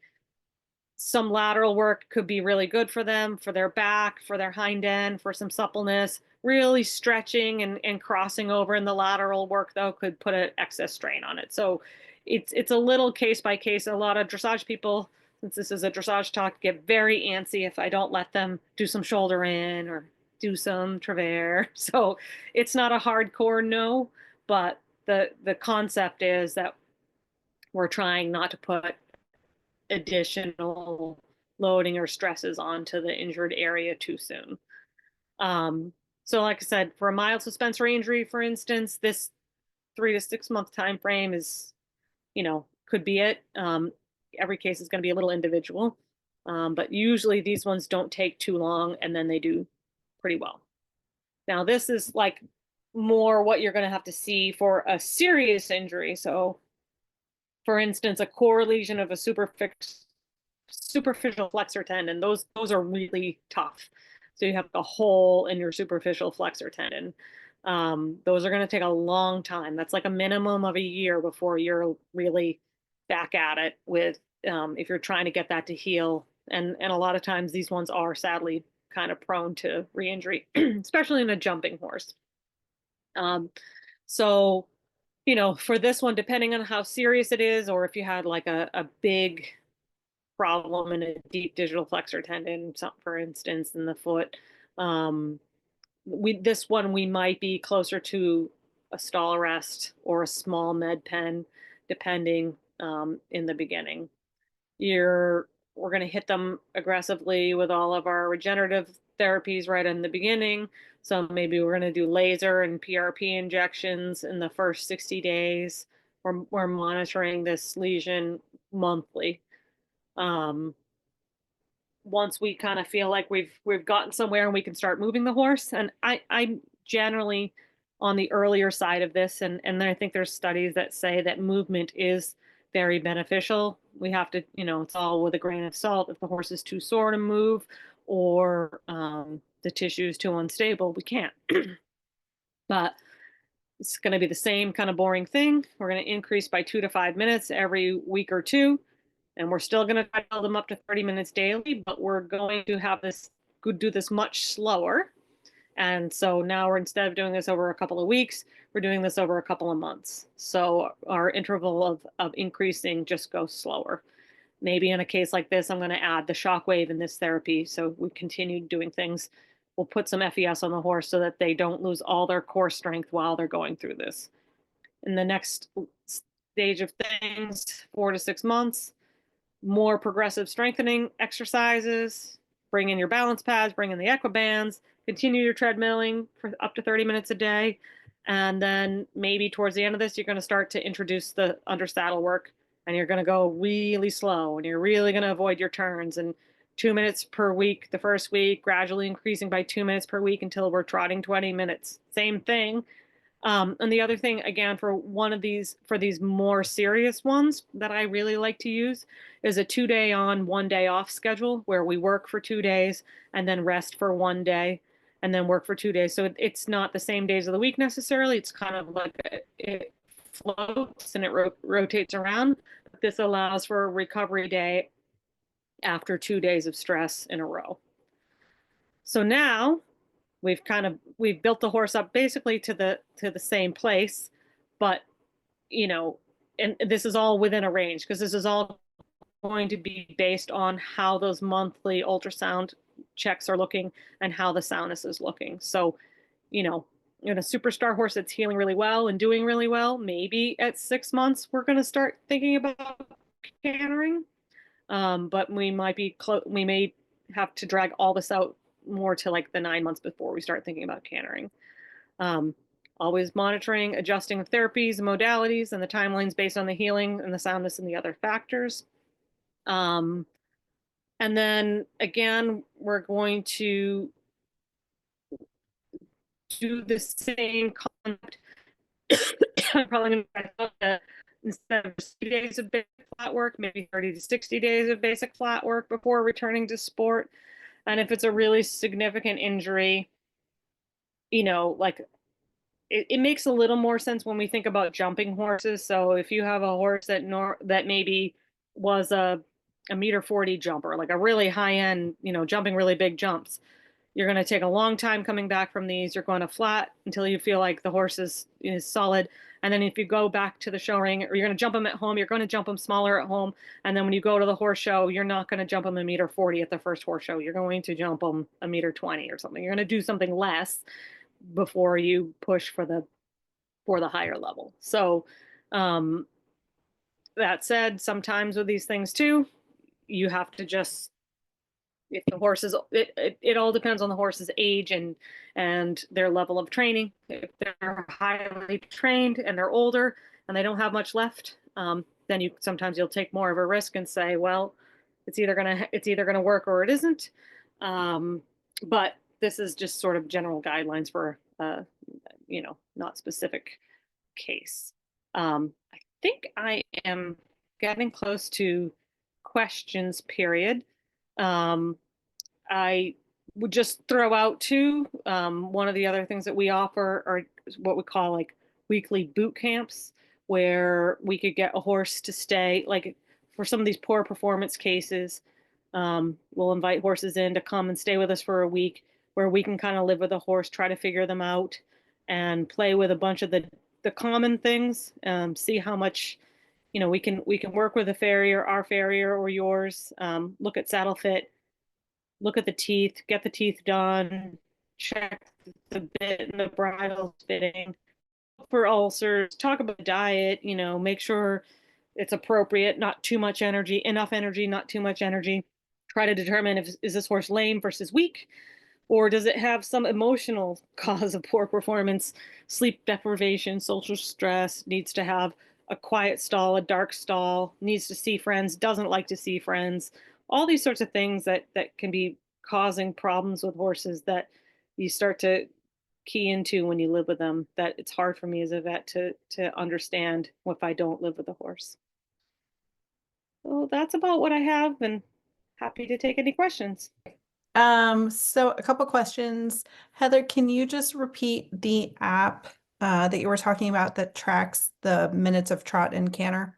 some lateral work could be really good for them, for their back, for their hind end, for some suppleness. Really stretching and crossing over in the lateral work, though, could put an excess strain on it. So it's a little case by case. A lot of dressage people, since this is a dressage talk, get very antsy if I don't let them do some shoulder in or do some travers. So it's not a hardcore no, but the concept is that we're trying not to put additional loading or stresses onto the injured area too soon. So like I said, for a mild suspensory injury, for instance, this 3 to 6 month time frame is, could be it. Every case is going to be a little individual, but usually these ones don't take too long and then they do pretty well. Now this is like more what you're going to have to see for a serious injury. So for instance, a core lesion of a superficial flexor tendon, those are really tough. So you have a hole in your superficial flexor tendon. Those are going to take a long time. That's like a minimum of a year before you're really back at it with, if you're trying to get that to heal. And a lot of times these ones are sadly kind of prone to re-injury, especially in a jumping horse. So, for this one, depending on how serious it is, or if you had like a big problem in a deep digital flexor tendon, for instance, in the foot, this one we might be closer to a stall arrest or a small med pen, depending in the beginning. We're going to hit them aggressively with all of our regenerative therapies right in the beginning. So maybe we're going to do laser and PRP injections in the first 60 days. We're monitoring this lesion monthly. Once we kind of feel like we've gotten somewhere and we can start moving the horse, and I'm generally on the earlier side of this, and I think there's studies that say that movement is very beneficial. We have to, it's all with a grain of salt. If the horse is too sore to move or the tissue is too unstable, we can't. But it's going to be the same kind of boring thing. We're going to increase by 2 to 5 minutes every week or two. And we're still going to try to build them up to 30 minutes daily, but we're going to have do this much slower. And so now instead of doing this over a couple of weeks, we're doing this over a couple of months. So our interval of increasing just goes slower. Maybe in a case like this, I'm going to add the shockwave in this therapy. So we continue doing things. We'll put some FES on the horse so that they don't lose all their core strength while they're going through this. In the next stage of things, 4 to 6 months, more progressive strengthening exercises, bring in your balance pads, bring in the equibands, continue your treadmilling for up to 30 minutes a day. And then maybe towards the end of this, you're going to start to introduce the under saddle work, and you're going to go really slow, and you're really going to avoid your turns, and 2 minutes per week the first week, gradually increasing by 2 minutes per week until we're trotting 20 minutes. Same thing. And the other thing, again, for these more serious ones that I really like to use is a 2-day on, 1-day off schedule where we work for 2 days and then rest for 1 day and then work for 2 days. So it's not the same days of the week necessarily. It's kind of like it floats and it rotates around. This allows for a recovery day after 2 days of stress in a row. So now we've built the horse up basically to the same place, but and this is all within a range because this is all going to be based on how those monthly ultrasound checks are looking and how the soundness is looking. So, in a superstar horse that's healing really well and doing really well, maybe at 6 months we're going to start thinking about cantering. But we may have to drag all this out more to like the 9 months before we start thinking about cantering. Always monitoring, adjusting therapies and modalities and the timelines based on the healing and the soundness and the other factors. And then again, we're going to do the same concept. I'm probably going to instead of 60 days of basic flat work, maybe 30 to 60 days of basic flat work before returning to sport. And if it's a really significant injury, like it makes a little more sense when we think about jumping horses. So if you have a horse that maybe was a 1.40 meter jumper, like a really high end, jumping really big jumps, you're going to take a long time coming back from these. You're going to flat until you feel like the horse is solid. And then if you go back to the show ring, or you're going to jump them at home, you're going to jump them smaller at home. And then when you go to the horse show, you're not going to jump them 1.40 meter at the first horse show. You're going to jump them 1.20 meter or something. You're going to do something less before you push for the higher level. So that said, sometimes with these things too, you have to just, if the horse is, it all depends on the horse's age and their level of training. If they're highly trained and they're older and they don't have much left, then sometimes you'll take more of a risk and say, well, it's either gonna work or it isn't. But this is just sort of general guidelines for not specific case. I think I am getting close to questions period. I would just throw out too, one of the other things that we offer are what we call like weekly boot camps, where we could get a horse to stay, like for some of these poor performance cases, we'll invite horses in to come and stay with us for a week, where we can kind of live with a horse, try to figure them out and play with a bunch of the common things, see how much we can work with a farrier, our farrier or yours, look at saddle fit, look at the teeth, get the teeth done, check the bit and the bridle fitting for ulcers, talk about diet, make sure it's appropriate, not too much energy, enough energy, not too much energy. Try to determine is this horse lame versus weak, or does it have some emotional cause of poor performance, sleep deprivation, social stress, needs to have a quiet stall, a dark stall, needs to see friends, doesn't like to see friends, all these sorts of things that can be causing problems with horses that you start to key into when you live with them, that it's hard for me as a vet to understand if I don't live with a horse. So that's about what I have, and happy to take any questions. So a couple questions. Heather, can you just repeat the app that you were talking about that tracks the minutes of trot and canter?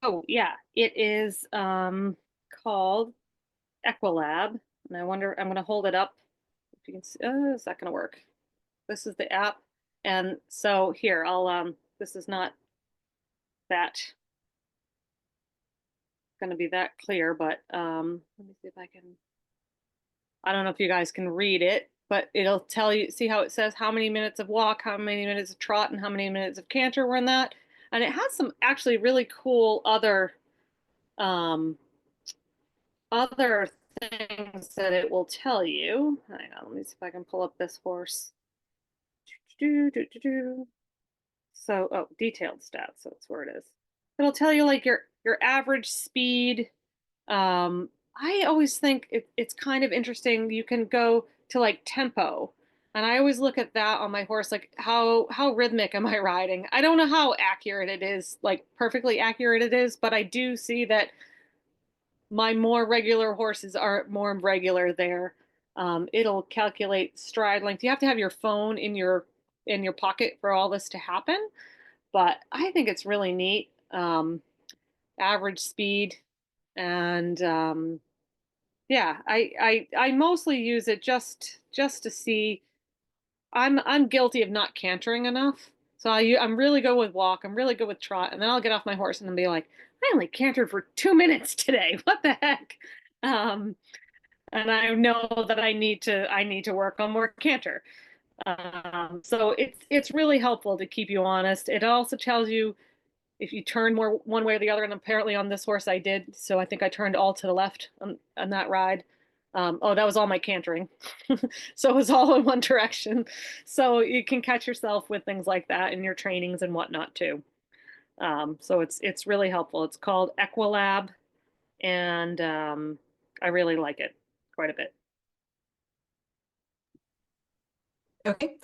Oh yeah, it is called Equilab, and I'm going to hold it up. If you can see, is that going to work? This is the app, and so here I'll this is not that going to be that clear, but let me see if I can. I don't know if you guys can read it, but it'll tell you, see how it says how many minutes of walk, how many minutes of trot, and how many minutes of canter were in that. And it has some actually really cool other Other things that it will tell you. Hang on, let me see if I can pull up this horse. So, oh, detailed stats. So that's where it is. It'll tell you like your average speed. I always think it's kind of interesting. You can go to like tempo, and I always look at that on my horse, like how rhythmic am I riding? I don't know how accurate it is, like perfectly accurate it is, but I do see that my more regular horses are more regular there. It'll calculate stride length. You have to have your phone in your pocket for all this to happen, but I think it's really neat. Average speed, and yeah, I mostly use it just to see. I'm guilty of not cantering enough. So I'm really good with walk. I'm really good with trot, and then I'll get off my horse and then be like, I only cantered for 2 minutes today. What the heck? Um, and I know that I need to work on more canter. So it's really helpful to keep you honest. It also tells you if you turn more one way or the other, and apparently on this horse I did. So I think I turned all to the left on that ride. Oh, that was all my cantering. So it was all in one direction. So you can catch yourself with things like that in your trainings and whatnot too. So it's really helpful. It's called Equilab, and I really like it quite a bit. Okay.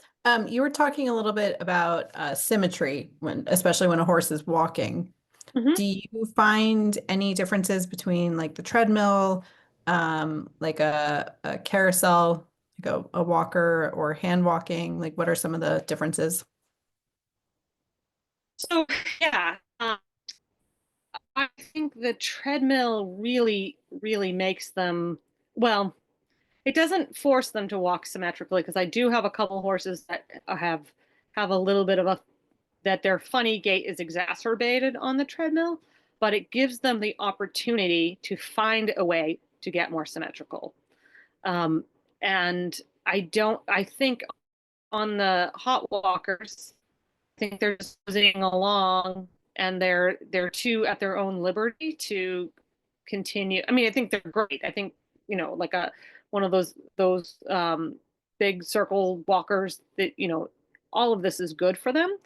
You were talking a little bit about symmetry especially when a horse is walking. Mhm. Do you find any differences between like the treadmill, like a carousel, like a walker or hand walking? Like, what are some of the differences? So yeah, I think the treadmill really makes them, well, it doesn't force them to walk symmetrically because I do have a couple horses that have a little bit of a that their funny gait is exacerbated on the treadmill, but it gives them the opportunity to find a way to get more symmetrical. Um, and I think on the hot walkers, I think they're just moving along and they're too at their own liberty to continue. I mean, I think they're great. I think, like a one of those big circle walkers that, all of this is good for them.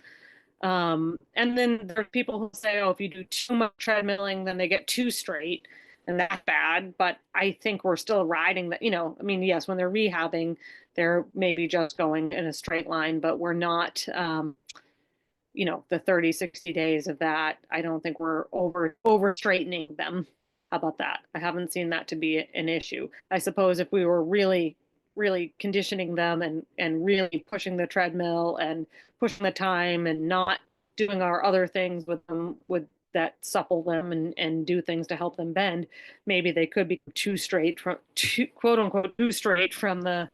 And then there are people who say, oh, if you do too much treadmilling, then they get too straight and that's bad. But I think we're still riding that, I mean, yes, when they're rehabbing, they're maybe just going in a straight line, but we're not, the 30, 60 days of that. I don't think we're over straightening them. How about that? I haven't seen that to be an issue. I suppose if we were really conditioning them and really pushing the treadmill and pushing the time and not doing our other things with them with that supple them and do things to help them bend, maybe they could be too straight from quote unquote too straight from the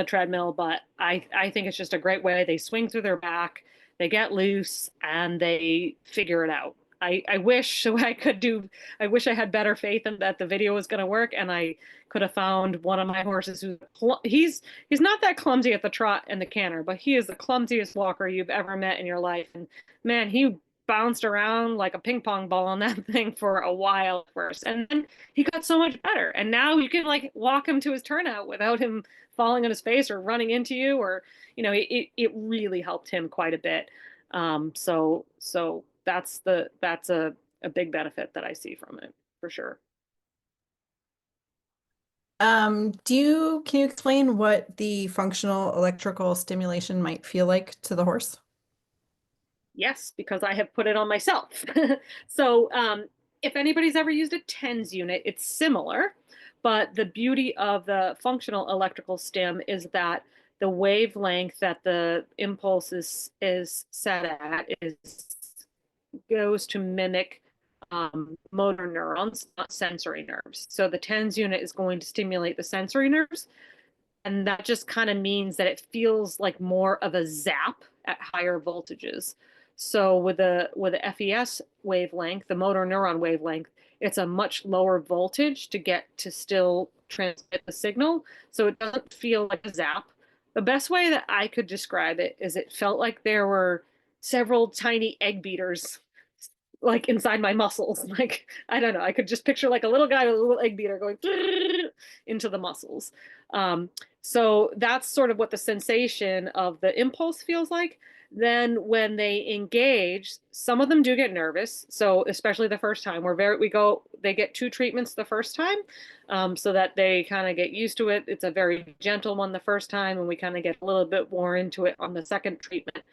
treadmill. But I think it's just a great way. They swing through their back, they get loose, and they figure it out. I wish I wish I had better faith in that the video was going to work, and I could have found one of my horses he's not that clumsy at the trot and the canter, but he is the clumsiest walker you've ever met in your life. And man, he bounced around like a ping pong ball on that thing for a while first, and then he got so much better. And now you can like walk him to his turnout without him falling on his face or running into you, or it really helped him quite a bit. So that's a big benefit that I see from it for sure. Can you explain what the functional electrical stimulation might feel like to the horse? Yes, because I have put it on myself. So if anybody's ever used a TENS unit, it's similar, but the beauty of the functional electrical stim is that the wavelength that the impulse is set at goes to mimic motor neurons, not sensory nerves. So the TENS unit is going to stimulate the sensory nerves, and that just kind of means that it feels like more of a zap at higher voltages. So with a FES wavelength, the motor neuron wavelength, it's a much lower voltage to get to still transmit the signal. So it doesn't feel like a zap. The best way that I could describe it is it felt like there were several tiny egg beaters like inside my muscles. Like, I don't know, I could just picture like a little guy with a little egg beater going into the muscles. So that's sort of what the sensation of the impulse feels like. Then when they engage, some of them do get nervous. So especially the first time, they get 2 treatments the first time, so that they kind of get used to it. It's a very gentle one the first time, and we kind of get a little bit more into it on the second treatment.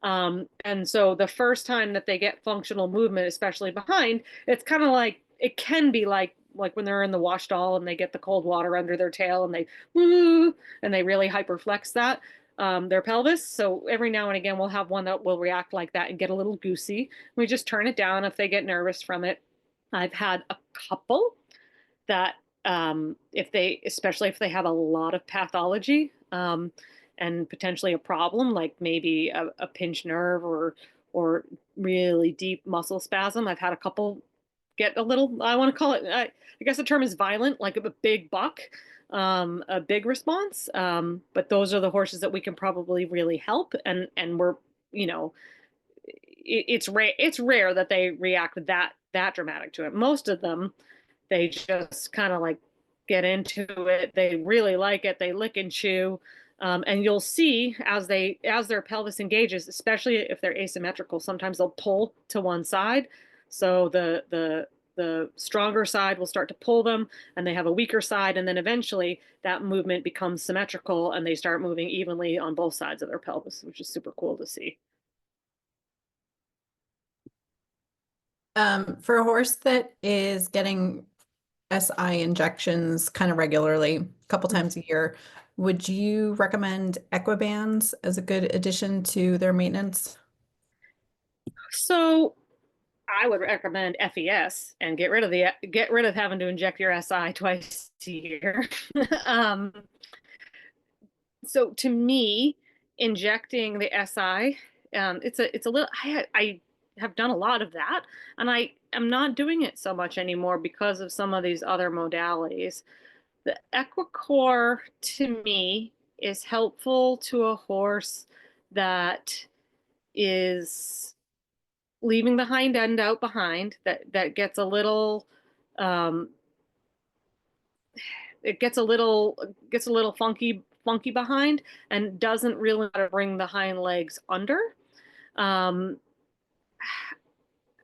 And so the first time that they get functional movement, especially behind, it's kind of like, it can be like when they're in the wash stall and they get the cold water under their tail and they woo, and they really hyperflex that their pelvis. So every now and again we'll have one that will react like that and get a little goosey. We just turn it down if they get nervous from it. I've had a couple that especially if they have a lot of pathology, and potentially a problem, like maybe a pinched nerve or really deep muscle spasm. I've had a couple get a little, I want to call it, I guess the term is violent, like a big buck, a big response. But those are the horses that we can probably really help. And we're, you know, it's rare that they react that dramatic to it. Most of them, they just kind of like get into it. They really like it. They lick and chew. And you'll see as their pelvis engages, especially if they're asymmetrical, sometimes they'll pull to one side. So the stronger side will start to pull them, and they have a weaker side, and then eventually that movement becomes symmetrical and they start moving evenly on both sides of their pelvis, which is super cool to see. For a horse that is getting SI injections kind of regularly, a couple times a year, would you recommend equibands as a good addition to their maintenance? So I would recommend FES and get rid of having to inject your SI twice a year. um, so to me, injecting the SI, it's a little. I have done a lot of that, and I am not doing it so much anymore because of some of these other modalities. The EquiCore to me is helpful to a horse that is leaving the hind end out behind, that gets a little um it gets a little funky behind and doesn't really know how to bring the hind legs under. um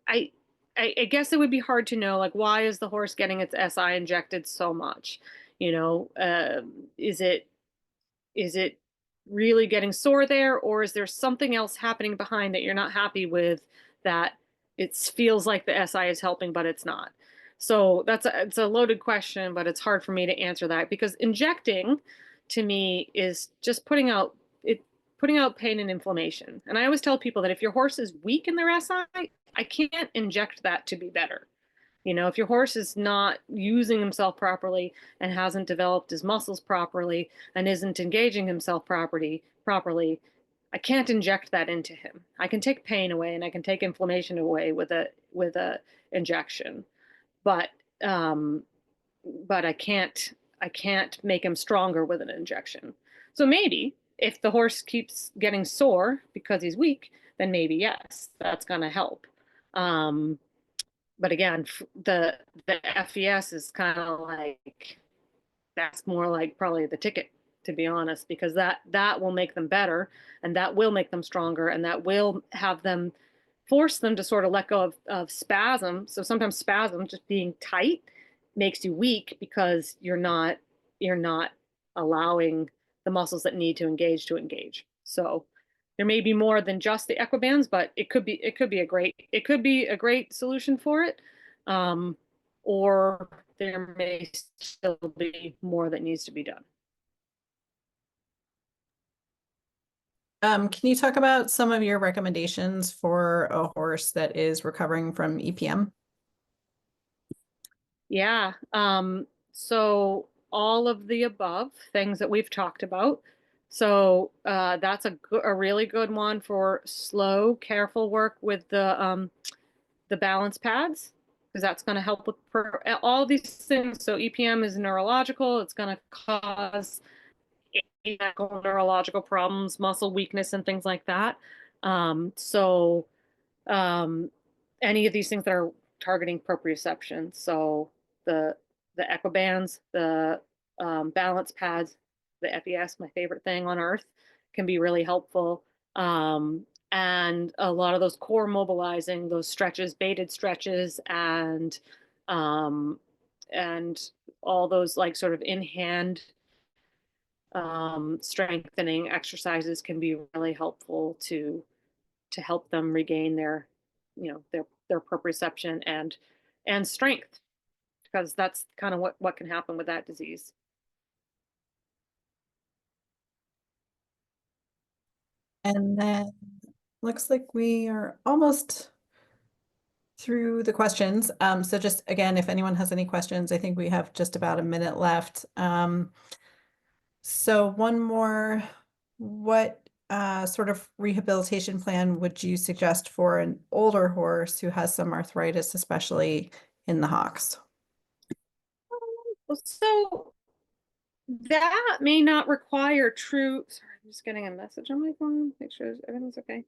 I, I guess it would be hard to know, like, why is the horse getting its SI injected so much? You know, is it really getting sore there, or is there something else happening behind that you're not happy with, that it feels like the SI is helping but it's not? So it's a loaded question, but it's hard for me to answer that, because injecting to me is just putting out pain and inflammation. And I always tell people that if your horse is weak in their SI, I can't inject that to be better. You know, if your horse is not using himself properly and hasn't developed his muscles properly and isn't engaging himself properly, I can't inject that into him. I can take pain away and I can take inflammation away with a injection, but um, but I can't make him stronger with an injection. So maybe if the horse keeps getting sore because he's weak, then maybe yes, that's going to help. Um, but again, the FES is kind of like, that's more like probably the ticket, to be honest, because that will make them better, and that will make them stronger, and that will have them force them to sort of let go of spasm. So sometimes spasm, just being tight, makes you weak because you're not allowing the muscles that need to engage. So there may be more than just the equibands, but it could be a great solution for it. Um, or there may still be more that needs to be done. Can you talk about some of your recommendations for a horse that is recovering from EPM? Yeah. So all of the above things that we've talked about. So that's a really good one for slow, careful work with the balance pads, because that's going to help with all these things. So EPM is neurological. It's going to cause neurological problems, muscle weakness, and things like that. So um, any of these things that are targeting proprioception. So the equibands, the balance pads, the FES, my favorite thing on earth, can be really helpful. And a lot of those core mobilizing, those stretches, baited stretches, um, and all those like sort of in hand strengthening exercises can be really helpful to help them regain their, you know, their proprioception and strength, because that's kind of what can happen with that disease. And then looks like we are almost through the questions. So just again, if anyone has any questions, I think we have just about a minute left. So one more, what sort of rehabilitation plan would you suggest for an older horse who has some arthritis, especially in the hocks? So that may not require true, sorry, I'm just getting a message on my phone, make sure everything's okay.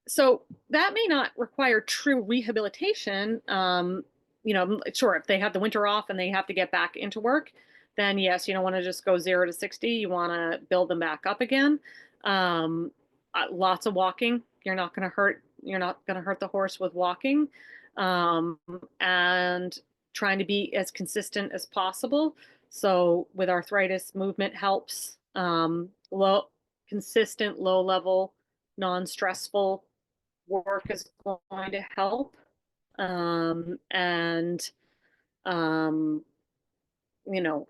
So that may not require true rehabilitation. You know, sure, if they have the winter off and they have to get back into work, then yes, you don't want to just go 0 to 60. You want to build them back up again. Lots of walking. You're not going to hurt. You're not going to hurt the horse with walking, and trying to be as consistent as possible. So with arthritis, movement helps. Consistent, low level, non-stressful work is going to help. And, um, you know,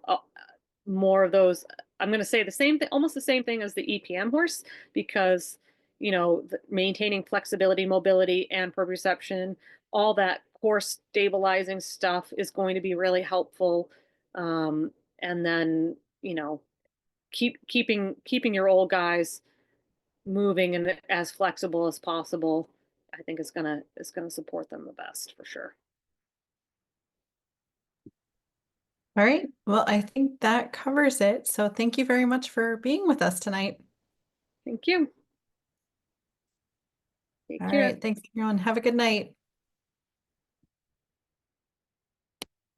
more of those, I'm going to say the same thing, almost the same thing as the EPM horse, because, you know, maintaining flexibility, mobility, and proprioception, all that core stabilizing stuff is going to be really helpful. And then, you know, keeping your old guys moving and as flexible as possible, I think is gonna support them the best for sure. All right. Well, I think that covers it. So thank you very much for being with us tonight. Thank you. Take All care. right. Thanks, everyone. Have a good night.